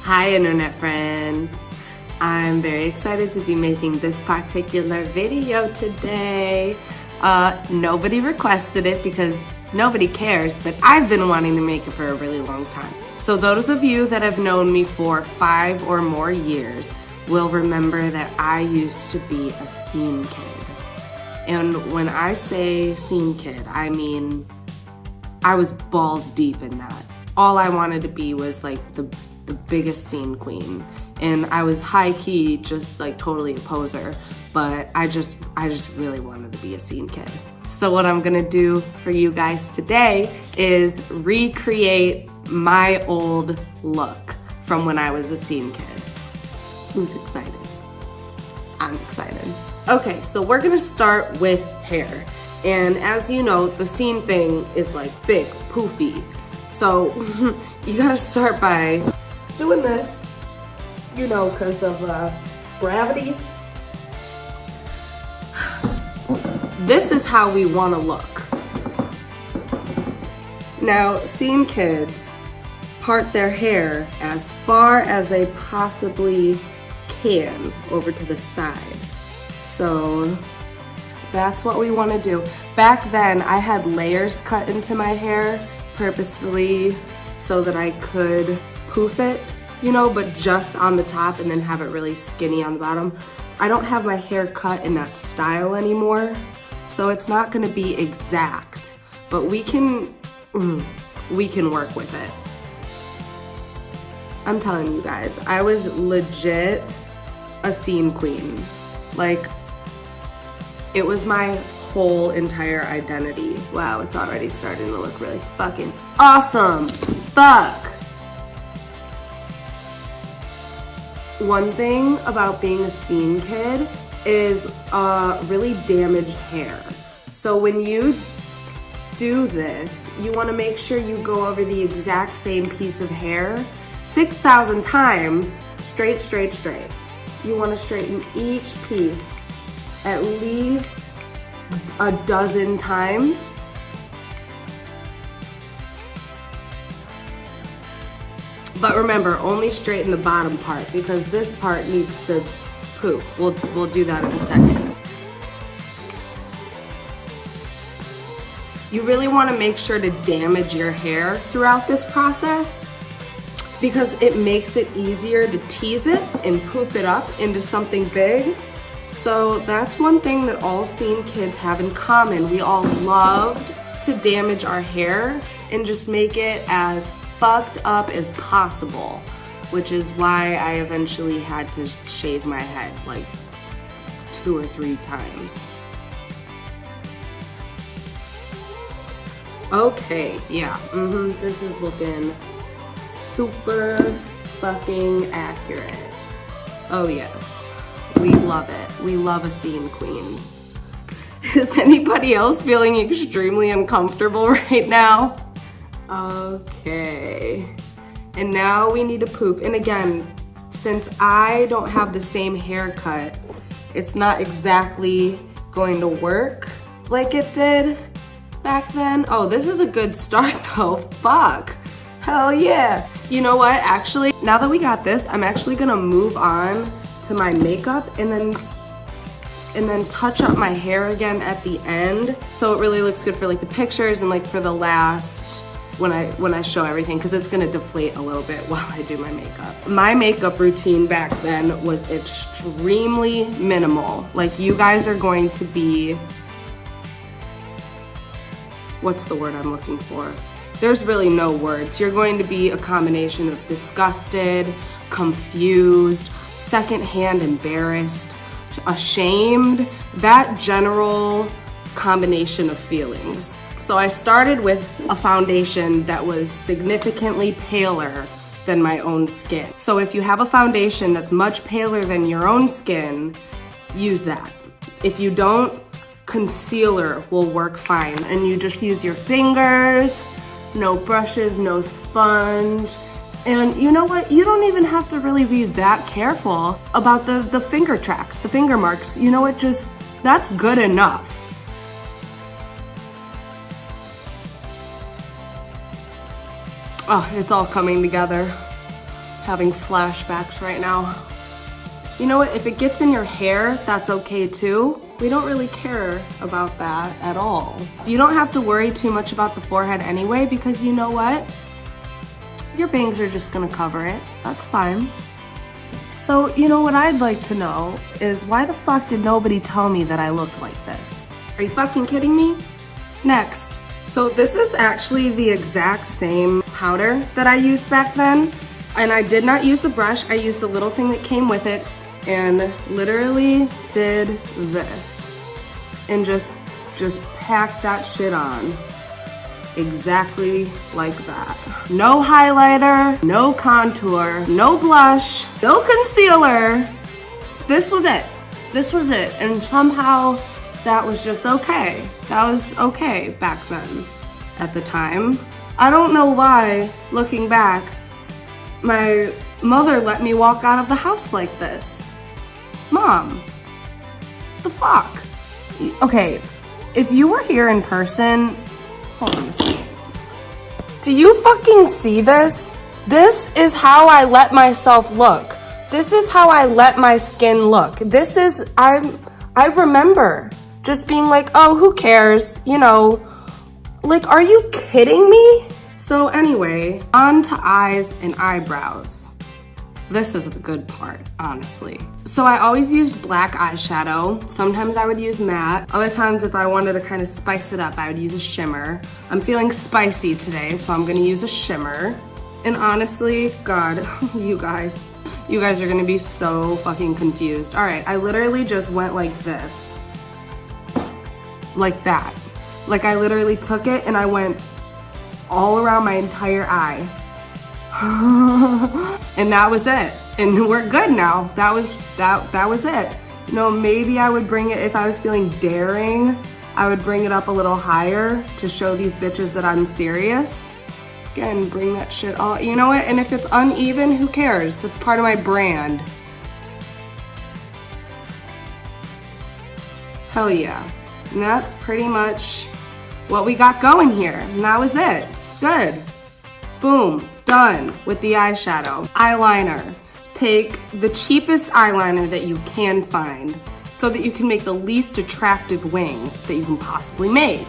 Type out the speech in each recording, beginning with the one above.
Hi internet friends. I'm very excited to be making this particular video today. Nobody requested it because nobody cares, but I've been wanting to make it for a really long time. So those of you that have known me for 5 or more years will remember that I used to be a scene kid. And when I say scene kid, I mean I was balls deep in that. All I wanted to be was like the biggest scene queen. And I was high key, just like totally a poser, but I just really wanted to be a scene kid. So what I'm gonna do for you guys today is recreate my old look from when I was a scene kid. Who's excited? I'm excited. Okay, so we're gonna start with hair. And as you know, the scene thing is like big, poofy. So you gotta start by doing this, you know, because of gravity. This is how we want to look. Now, scene kids part their hair as far as they possibly can over to the side. So that's what we want to do. Back then, I had layers cut into my hair purposefully so that I could poof it, you know, but just on the top and then have it really skinny on the bottom. I don't have my hair cut in that style anymore, so it's not gonna be exact, but we can work with it. I'm telling you guys, I was legit a scene queen. Like, it was my whole entire identity. Wow, it's already starting to look really fucking awesome. Fuck. One thing about being a scene kid is really damaged hair. So when you do this, you want to make sure you go over the exact same piece of hair 6,000 times, straight. You want to straighten each piece at least a dozen times. But remember, only straighten the bottom part because this part needs to poof. We'll do that in a second. You really want to make sure to damage your hair throughout this process because it makes it easier to tease it and poof it up into something big. So that's one thing that all scene kids have in common. We all loved to damage our hair and just make it as fucked up as possible, which is why I eventually had to shave my head like 2 or 3 times. Okay, yeah, this is looking super fucking accurate. Oh yes, we love it. We love a scene queen. Is anybody else feeling extremely uncomfortable right now? Okay, and now we need to poof. And again, since I don't have the same haircut, it's not exactly going to work like it did back then. Oh, this is a good start though. Fuck, hell yeah. You know what, actually, now that we got this, I'm actually gonna move on to my makeup and then touch up my hair again at the end so it really looks good for like the pictures and like for the last when I show everything, because it's gonna deflate a little bit while I do my makeup. My makeup routine back then was extremely minimal. Like, you guys are going to be, what's the word I'm looking for? There's really no words. You're going to be a combination of disgusted, confused, secondhand embarrassed, ashamed, that general combination of feelings. So I started with a foundation that was significantly paler than my own skin. So if you have a foundation that's much paler than your own skin, use that. If you don't, concealer will work fine. And you just use your fingers, no brushes, no sponge. And you know what? You don't even have to really be that careful about the finger tracks, the finger marks. You know what? Just, that's good enough. Oh, it's all coming together. having flashbacks right now. You know what, if it gets in your hair, that's okay too. We don't really care about that at all. You don't have to worry too much about the forehead anyway, because you know what? Your bangs are just gonna cover it. That's fine. So, you know what I'd like to know is why the fuck did nobody tell me that I looked like this? Are you fucking kidding me? Next. So this is actually the exact same powder that I used back then. And I did not use the brush, I used the little thing that came with it and literally did this. And just packed that shit on. Exactly like that. No highlighter, no contour, no blush, no concealer. This was it. This was it. And somehow that was just okay. That was okay back then at the time. I don't know why, looking back, my mother let me walk out of the house like this. Mom, the fuck? Okay, if you were here in person, hold on a second. Do you fucking see this? This is how I let myself look. This is how I let my skin look. This is, I remember just being like, oh, who cares? You know, like, are you kidding me? So anyway, on to eyes and eyebrows. This is the good part, honestly. So I always used black eyeshadow. Sometimes I would use matte. Other times if I wanted to kind of spice it up, I would use a shimmer. I'm feeling spicy today, so I'm gonna use a shimmer. And honestly, God, you guys are gonna be so fucking confused. All right, I literally just went like this. Like that. Like I literally took it and I went all around my entire eye. And that was it. And we're good now. That was it. You know, maybe I would bring it, if I was feeling daring, I would bring it up a little higher to show these bitches that I'm serious. Again, bring that shit all, you know what? And if it's uneven, who cares? That's part of my brand. Hell yeah. And that's pretty much what we got going here. And that was it. Good. Boom. Done with the eyeshadow. Eyeliner. Take the cheapest eyeliner that you can find so that you can make the least attractive wing that you can possibly make.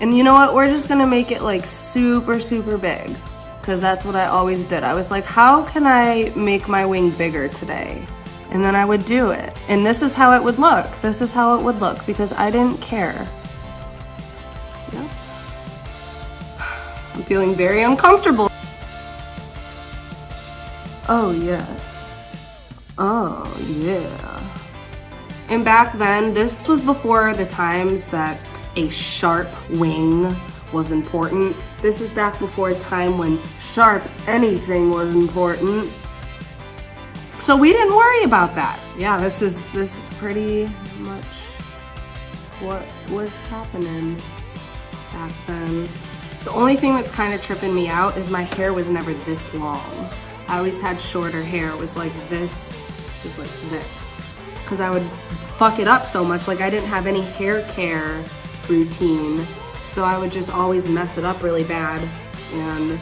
And you know what? We're just gonna make it like super, super big, because that's what I always did. I was like, how can I make my wing bigger today? And then I would do it. And this is how it would look. This is how it would look, because I didn't care. Yep. I'm feeling very uncomfortable. Oh yes. Oh yeah. And back then, this was before the times that a sharp wing was important. This is back before a time when sharp anything was important. So we didn't worry about that. Yeah, this is pretty much what was happening back then. The only thing that's kind of tripping me out is my hair was never this long. I always had shorter hair. It was like this, because I would fuck it up so much. Like I didn't have any hair care routine, so I would just always mess it up really bad. And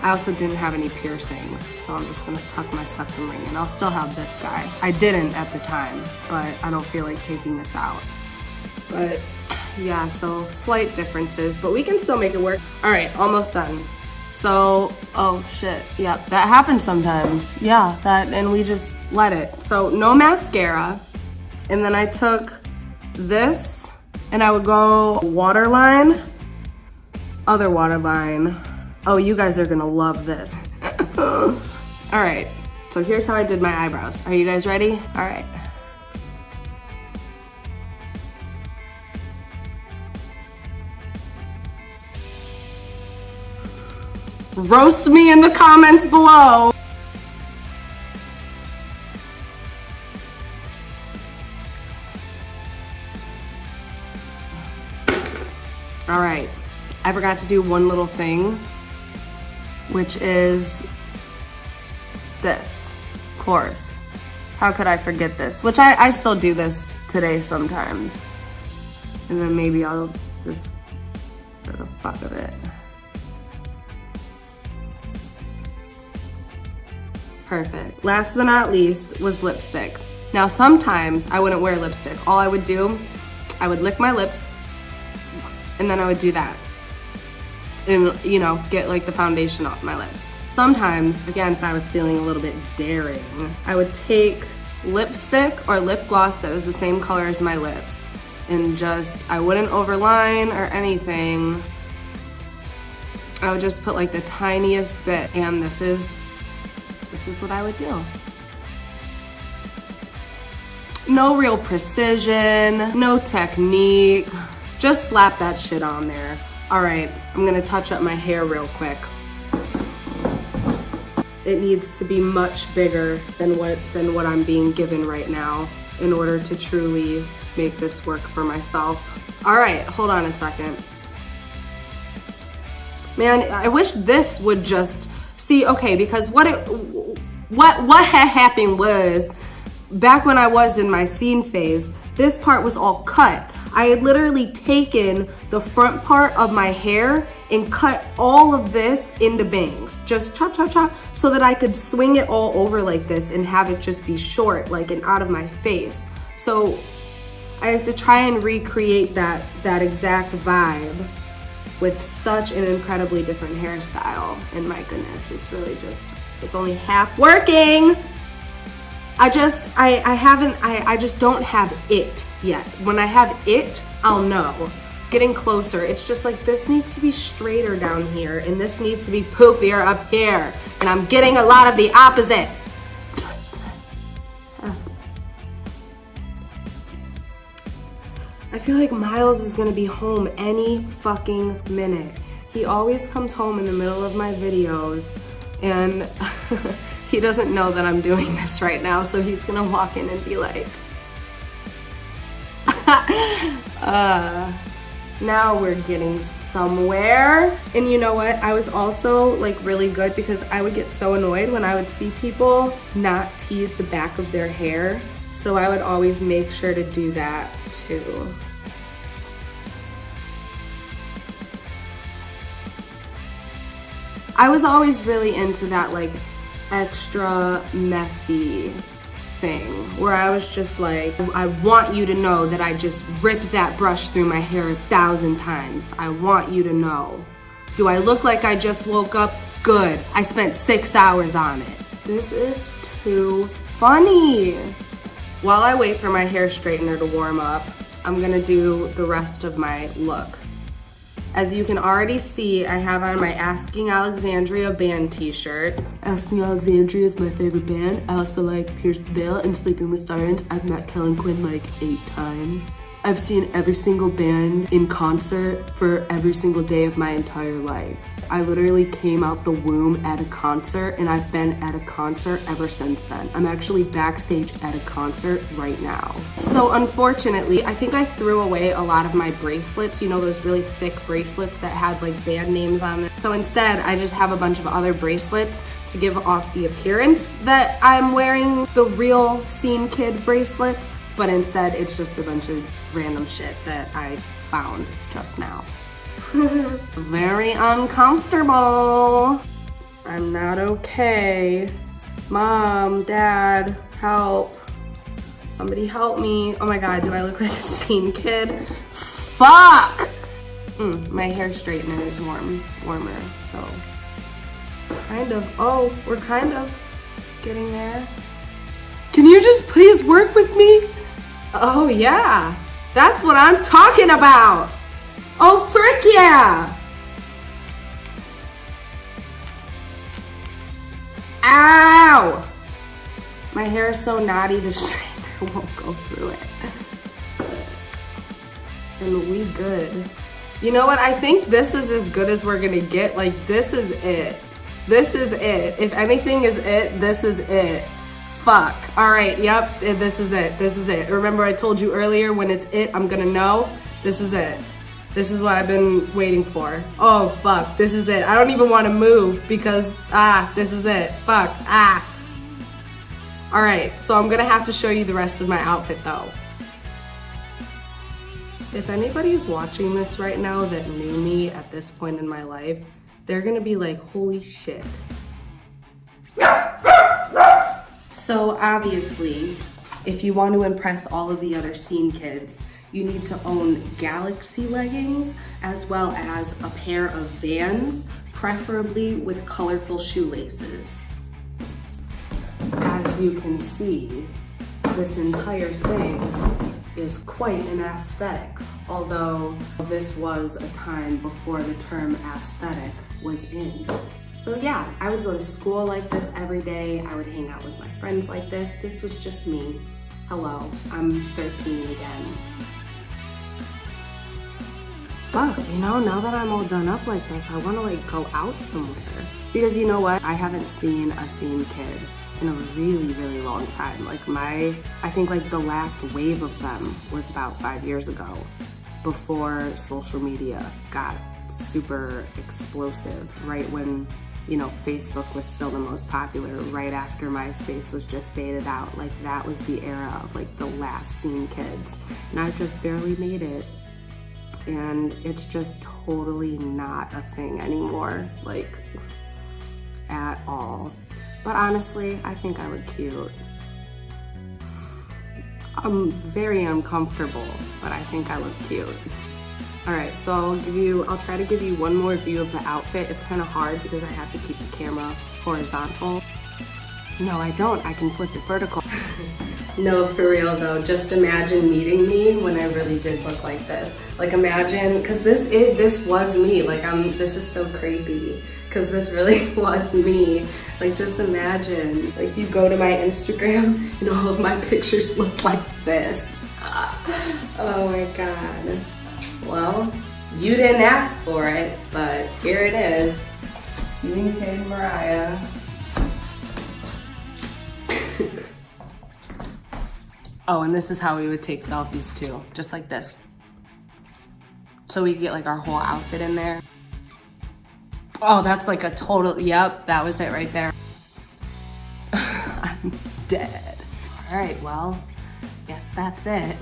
I also didn't have any piercings, so I'm just gonna tuck my septum ring, and I'll still have this guy. I didn't at the time, but I don't feel like taking this out. But yeah, so slight differences, but we can still make it work. All right, almost done. So, oh shit, yeah, that happens sometimes. Yeah, and we just let it. So no mascara, and then I took this, and I would go waterline, other waterline. Oh, you guys are gonna love this. All right, so here's how I did my eyebrows. Are you guys ready? All right. Roast me in the comments below. All right, I forgot to do one little thing, which is this, of course. How could I forget this? Which I still do this today sometimes. And then maybe I'll just for the fuck of it. Perfect. Last but not least was lipstick. Now sometimes I wouldn't wear lipstick. All I would do, I would lick my lips and then I would do that. And you know, get like the foundation off my lips. Sometimes, again, if I was feeling a little bit daring, I would take lipstick or lip gloss that was the same color as my lips and just, I wouldn't overline or anything. I would just put like the tiniest bit, and this is what I would do. No real precision, no technique, just slap that shit on there. All right, I'm gonna touch up my hair real quick. It needs to be much bigger than what I'm being given right now in order to truly make this work for myself. All right, hold on a second. Man, I wish this would just, see, okay, because what had happened was, back when I was in my scene phase, this part was all cut. I had literally taken the front part of my hair and cut all of this into bangs. Just chop, chop, chop, so that I could swing it all over like this and have it just be short, like, and out of my face. So I have to try and recreate that exact vibe with such an incredibly different hairstyle. And my goodness, it's really just, it's only half working. I just don't have it yet. When I have it, I'll know. Getting closer, it's just like this needs to be straighter down here and this needs to be poofier up here. And I'm getting a lot of the opposite. I feel like Miles is gonna be home any fucking minute. He always comes home in the middle of my videos and he doesn't know that I'm doing this right now, so he's gonna walk in and be like, now we're getting somewhere. And you know what? I was also like really good because I would get so annoyed when I would see people not tease the back of their hair. So I would always make sure to do that too. I was always really into that like extra messy thing where I was just like, I want you to know that I just ripped that brush through my hair 1,000 times. I want you to know. Do I look like I just woke up? Good. I spent 6 hours on it. This is too funny. While I wait for my hair straightener to warm up, I'm gonna do the rest of my look. As you can already see, I have on my Asking Alexandria band t-shirt. Asking Alexandria is my favorite band. I also like Pierce the Veil and Sleeping with Sirens. I've met Kellen Quinn like 8 times. I've seen every single band in concert for every single day of my entire life. I literally came out the womb at a concert and I've been at a concert ever since then. I'm actually backstage at a concert right now. So unfortunately, I think I threw away a lot of my bracelets, you know, those really thick bracelets that had like band names on them. So instead, I just have a bunch of other bracelets to give off the appearance that I'm wearing the real Scene Kid bracelets, but instead it's just a bunch of random shit that I found just now. Very uncomfortable. I'm not okay. Mom, Dad, help. Somebody help me. Oh my God, do I look like a Scene Kid? Fuck! My hair straightener is warmer, so kind of, oh, we're kind of getting there. Can you just please work with me? Oh yeah, that's what I'm talking about. Oh, frick yeah! Ow! My hair is so knotty, the straightener won't go through it. And we good. You know what? I think this is as good as we're gonna get. Like, this is it. This is it. If anything is it, this is it. Fuck. All right, yep, this is it. This is it. Remember I told you earlier, when it's it, I'm gonna know. This is it. This is what I've been waiting for. Oh, fuck, this is it. I don't even want to move because, this is it. Fuck, All right, so I'm gonna have to show you the rest of my outfit though. If anybody is watching this right now that knew me at this point in my life, they're gonna be like, holy shit. So obviously, if you want to impress all of the other scene kids, you need to own Galaxy leggings as well as a pair of Vans, preferably with colorful shoelaces. As you can see, this entire thing is quite an aesthetic, although this was a time before the term aesthetic was in. So yeah, I would go to school like this every day. I would hang out with my friends like this. This was just me. Hello, I'm 13 again. Fuck, you know, now that I'm all done up like this, I wanna like go out somewhere. Because you know what? I haven't seen a scene kid in a really, really long time. Like I think like the last wave of them was about 5 years ago, before social media got super explosive, right when, you know, Facebook was still the most popular, right after MySpace was just faded out. Like that was the era of like the last scene kids. And I just barely made it. And it's just totally not a thing anymore, like at all. But honestly, I think I look cute. I'm very uncomfortable, but I think I look cute. All right, so I'll try to give you one more view of the outfit. It's kind of hard because I have to keep the camera horizontal. No, I don't, I can flip it vertical. No, for real though, just imagine meeting me when I really did look like this. Like imagine, cause this was me. Like this is so creepy, cause this really was me. Like just imagine, like you go to my Instagram and all of my pictures look like this. Oh my God. Well, you didn't ask for it, but here it is. Scene Kid Mariah. Oh, and this is how we would take selfies too, just like this. So we get like our whole outfit in there. Oh, that's like a total, yep, that was it right there. I'm dead. All right, well, guess that's it.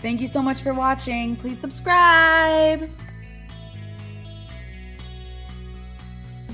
Thank you so much for watching. Please subscribe.